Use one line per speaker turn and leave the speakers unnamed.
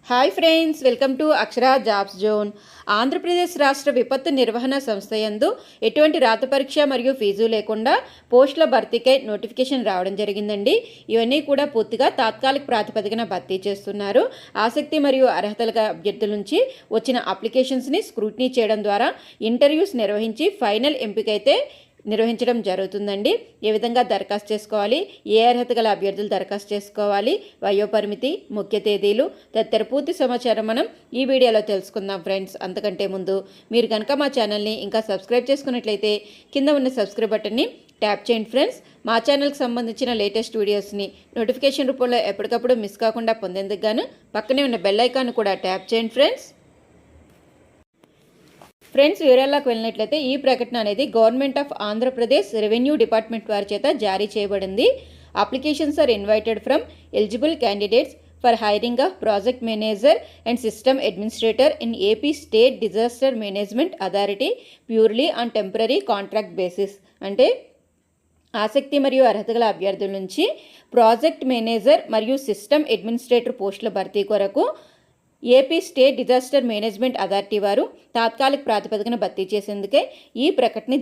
Hi friends, welcome to Akshara jobs zone. Andhra Pradesh రాష్ట్ర విపత్తు నిర్వహణ సంస్థ యందు ఎటువంటి రాత పరీక్ష మరియు ఫీజు లేకుండా పోస్టుల భర్తీకై నోటిఫికేషన్ రావడం జరిగిందండి. ఇవన్నీ కూడా పూర్తిగా తాత్కాలిక ప్రాతిపదికన భర్తీ చేస్తున్నారు. ఆసక్తి మరియు అర్హతల అభ్యర్థుల నుంచి వచ్చిన అప్లికేషన్స్ని స్క్రూటినీ చేయడం ద్వారా ఇంటర్వ్యూస్ నిర్వహించి ఫైనల్ ఎంపికైతే నిర్వహించడం జరుగుతుందండి. ఏ విధంగా దరఖాస్తు చేసుకోవాలి, ఏ అర్హత గల అభ్యర్థులు దరఖాస్తు చేసుకోవాలి, వయోపరిమితి, ముఖ్య తేదీలు తదితర పూర్తి సమాచారం మనం ఈ వీడియోలో తెలుసుకుందాం ఫ్రెండ్స్. అంతకంటే ముందు మీరు కనుక మా ఛానల్ని ఇంకా సబ్స్క్రైబ్ చేసుకున్నట్లయితే కింద ఉన్న సబ్స్క్రైబ్ బటన్ని ట్యాప్ చేయండి ఫ్రెండ్స్. మా ఛానల్కి సంబంధించిన లేటెస్ట్ వీడియోస్ని నోటిఫికేషన్ రూపంలో ఎప్పటికప్పుడు మిస్ కాకుండా పొందేందుకు గాను పక్కనే ఉన్న బెల్ ఐకాన్ కూడా ట్యాప్ చేయండి ఫ్రెండ్స్. వివరాల్లోకి వెళ్ళినట్లయితే ఈ ప్రకటన అనేది government of Andhra Pradesh revenue department వారి చేత జారీ చేయబడింది. Applications are invited from eligible candidates for hiring of project manager and system administrator in AP state disaster management authority purely on temporary contract basis. అంటే ఆసక్తి మరియు అర్హత గల అభ్యర్థుల నుంచి ప్రాజెక్ట్ మేనేజర్ మరియు సిస్టమ్ అడ్మినిస్ట్రేటర్ పోస్టుల భర్తీ కొరకు AP state disaster management authority వారు తాత్కాలిక ప్రాతిపదికన భర్తీ చేసేందుకే ఈ ప్రకటన